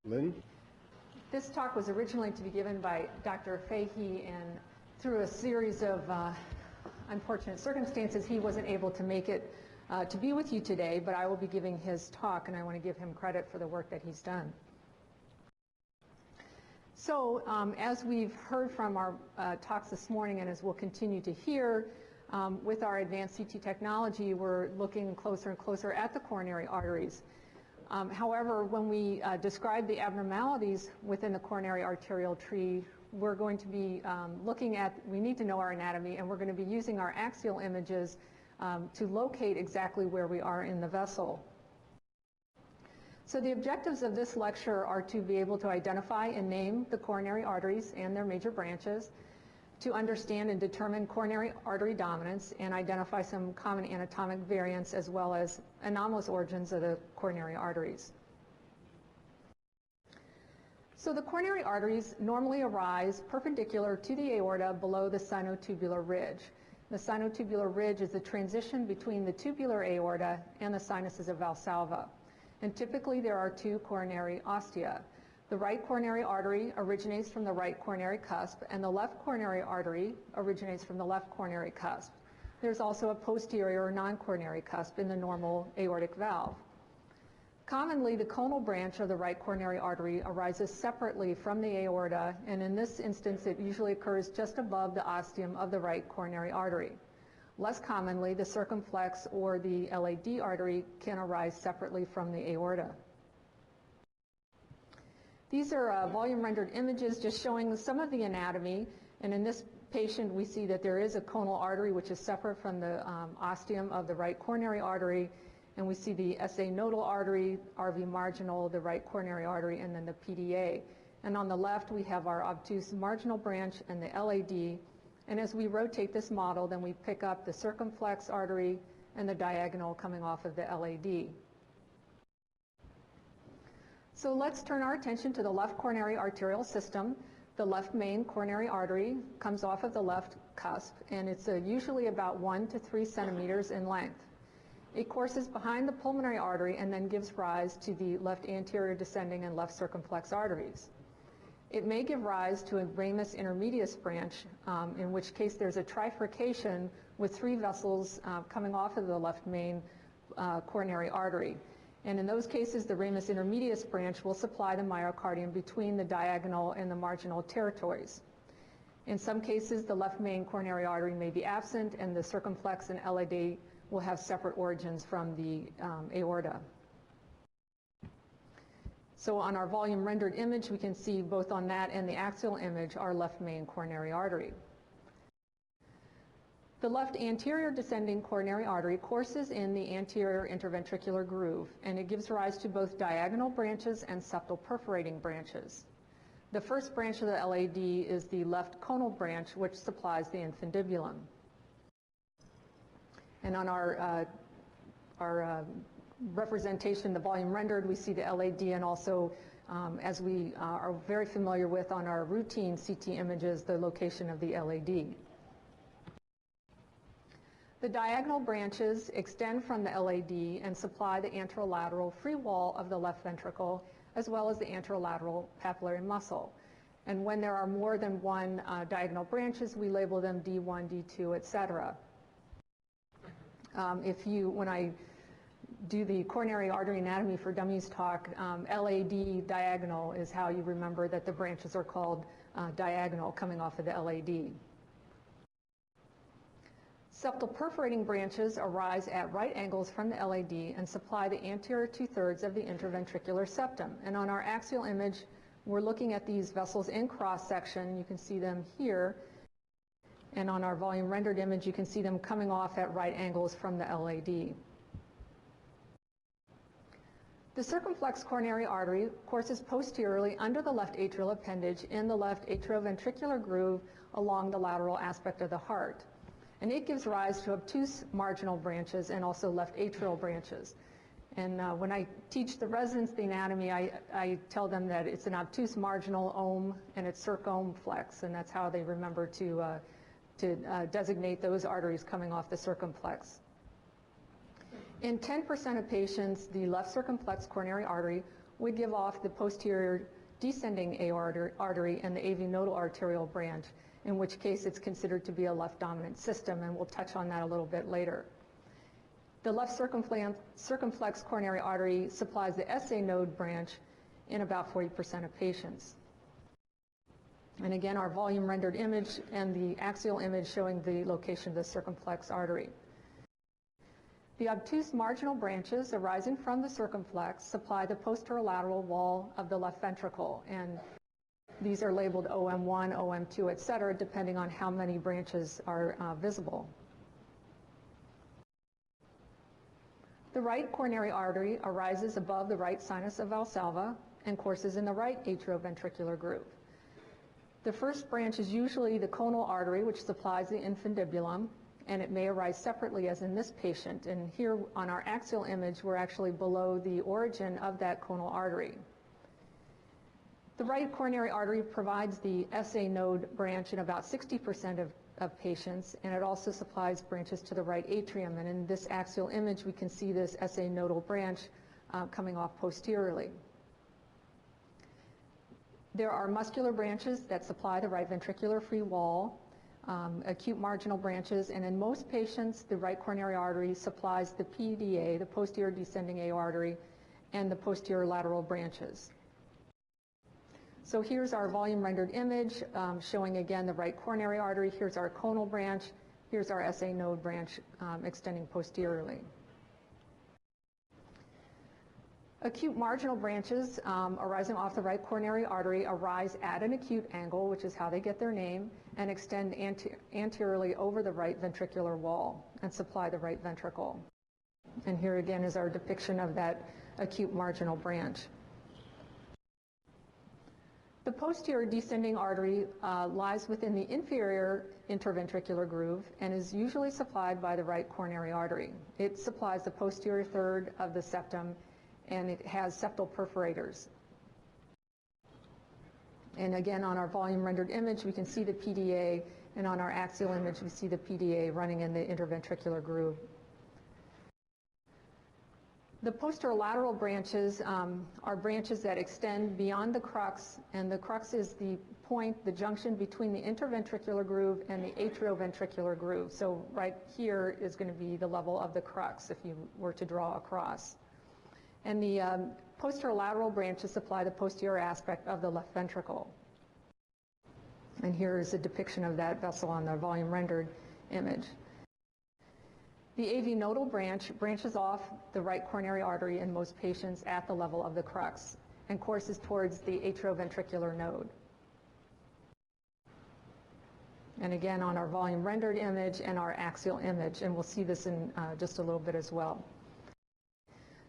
Lynn? This talk was originally to be given by Dr. Fahey, and through a series of unfortunate circumstances, he wasn't able to make it to be with you today, but I will be giving his talk, and I want to give him credit for the work that he's done. So as we've heard from our talks this morning, and as we'll continue to hear, with our advanced CT technology, we're looking closer and closer at the coronary arteries. However, when we describe the abnormalities within the coronary arterial tree, we're going to be looking at, we need to know our anatomy, and we're going to be using our axial images to locate exactly where we are in the vessel. So the objectives of this lecture are to be able to identify and name the coronary arteries and their major branches, to understand and determine coronary artery dominance and identify some common anatomic variants as well as anomalous origins of the coronary arteries. So the coronary arteries normally arise perpendicular to the aorta below the sinotubular ridge. The sinotubular ridge is the transition between the tubular aorta and the sinuses of Valsalva. And typically there are two coronary ostia. The right coronary artery originates from the right coronary cusp, and the left coronary artery originates from the left coronary cusp. There's also a posterior or non-coronary cusp in the normal aortic valve. Commonly, the conal branch of the right coronary artery arises separately from the aorta, and in this instance, it usually occurs just above the ostium of the right coronary artery. Less commonly, the circumflex or the LAD artery can arise separately from the aorta. These are volume rendered images just showing some of the anatomy, and in this patient we see that there is a conal artery which is separate from the ostium of the right coronary artery, and we see the SA nodal artery, RV marginal, the right coronary artery, and then the PDA. And on the left we have our obtuse marginal branch and the LAD, and as we rotate this model then we pick up the circumflex artery and the diagonal coming off of the LAD. So let's turn our attention to the left coronary arterial system. The left main coronary artery comes off of the left cusp, and it's usually about 1 to 3 centimeters in length. It courses behind the pulmonary artery and then gives rise to the left anterior descending and left circumflex arteries. It may give rise to a ramus intermedius branch, in which case there's a trifurcation with 3 vessels coming off of the left main coronary artery. And in those cases, the ramus intermedius branch will supply the myocardium between the diagonal and the marginal territories. In some cases, the left main coronary artery may be absent, and the circumflex and LAD will have separate origins from the aorta. So on our volume rendered image, we can see both on that and the axial image our left main coronary artery. The left anterior descending coronary artery courses in the anterior interventricular groove, and it gives rise to both diagonal branches and septal perforating branches. The first branch of the LAD is the left conal branch, which supplies the infundibulum. And on our representation, the volume rendered, we see the LAD, and also, as we are very familiar with on our routine CT images, the location of the LAD. The diagonal branches extend from the LAD and supply the anterolateral free wall of the left ventricle, as well as the anterolateral papillary muscle. And when there are more than one diagonal branches, we label them D1, D2, etc. When I do the coronary artery anatomy for dummies talk, LAD diagonal is how you remember that the branches are called diagonal coming off of the LAD. Septal perforating branches arise at right angles from the LAD and supply the anterior 2/3 of the interventricular septum. And on our axial image, we're looking at these vessels in cross-section. You can see them here. And on our volume rendered image, you can see them coming off at right angles from the LAD. The circumflex coronary artery courses posteriorly under the left atrial appendage in the left atrioventricular groove along the lateral aspect of the heart. And it gives rise to obtuse marginal branches and also left atrial branches. And when I teach the residents the anatomy, I tell them that it's an obtuse marginal ohm and it's circumflex, and that's how they remember to designate those arteries coming off the In 10% of patients, the left circumflex coronary artery would give off the posterior descending artery and the AV nodal arterial branch, in which case it's considered to be a left dominant system, and we'll touch on that a little bit later. The left circumflex coronary artery supplies the SA node branch in about 40% of patients. And again, our volume rendered image and the axial image showing the location of the circumflex artery. The obtuse marginal branches arising from the circumflex supply the posterolateral wall of the left ventricle, and these are labeled OM1, OM2, etc., depending on how many branches are visible. The right coronary artery arises above the right sinus of Valsalva and courses in the right atrioventricular groove. The first branch is usually the conal artery, which supplies the infundibulum, and it may arise separately, as in this patient. And here on our axial image, we're actually below the origin of that conal artery. The right coronary artery provides the SA node branch in about 60% of patients, and it also supplies branches to the right atrium. And in this axial image, we can see this SA nodal branch coming off posteriorly. There are muscular branches that supply the right ventricular free wall, acute marginal branches, and in most patients, the right coronary artery supplies the PDA, the posterior descending A artery, and the posterior lateral branches. So here's our volume rendered image showing again the right coronary artery. Here's our conal branch. Here's our SA node branch extending posteriorly. Acute marginal branches arising off the right coronary artery arise at an acute angle, which is how they get their name, and extend anteriorly over the right ventricular wall and supply the right ventricle. And here again is our depiction of that acute marginal branch. The posterior descending artery lies within the inferior interventricular groove and is usually supplied by the right coronary artery. It supplies the posterior third of the septum, and it has septal perforators. And again, on our volume rendered image, we can see the PDA, and on our axial image, we see the PDA running in the interventricular groove. The posterolateral branches are branches that extend beyond the crux, and the crux is the point, the junction between the interventricular groove and the atrioventricular groove. So right here is going to be the level of the crux if you were to draw across. And the posterolateral branches supply the posterior aspect of the left ventricle. And here is a depiction of that vessel on the volume rendered image. The AV nodal branch branches off the right coronary artery in most patients at the level of the crux and courses towards the atrioventricular node. And again, on our volume rendered image and our axial image, and we'll see this in just a little bit as well.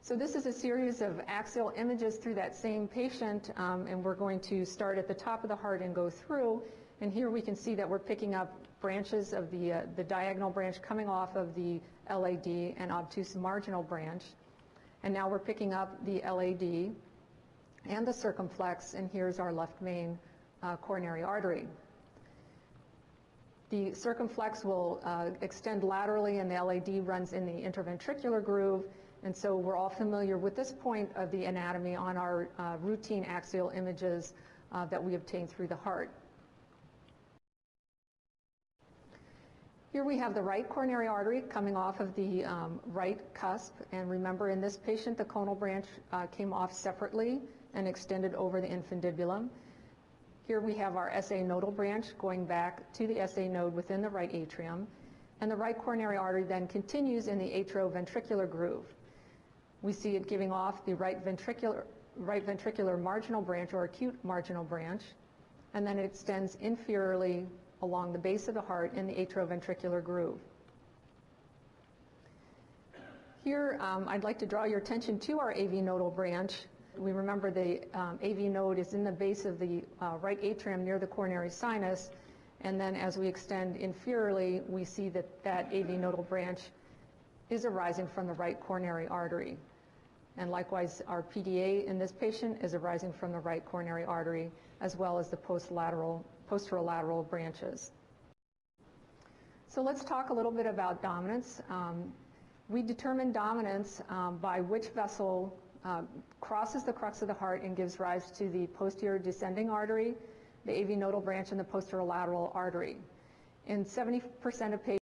So this is a series of axial images through that same patient, and we're going to start at the top of the heart and go through. And here we can see that we're picking up branches of the diagonal branch coming off of the LAD and obtuse marginal branch. And now we're picking up the LAD and the circumflex, and here's our left main coronary artery. The circumflex will extend laterally, and the LAD runs in the interventricular groove. And so we're all familiar with this point of the anatomy on our routine axial images that we obtain through the heart. Here we have the right coronary artery coming off of the right cusp. And remember, in this patient, the conal branch came off separately and extended over the infundibulum. Here we have our SA nodal branch going back to the SA node within the right atrium. And the right coronary artery then continues in the atrioventricular groove. We see it giving off the right ventricular marginal branch or acute marginal branch, and then it extends inferiorly along the base of the heart in the atrioventricular groove. Here, I'd like to draw your attention to our AV nodal branch. We remember the AV node is in the base of the right atrium near the coronary sinus, and then as we extend inferiorly, we see that that AV nodal branch is arising from the right coronary artery. And likewise, our PDA in this patient is arising from the right coronary artery, as well as the posterolateral branches. So let's talk a little bit about dominance. We determine dominance by which vessel crosses the crux of the heart and gives rise to the posterior descending artery, the AV nodal branch, and the posterolateral artery. In 70% of patients,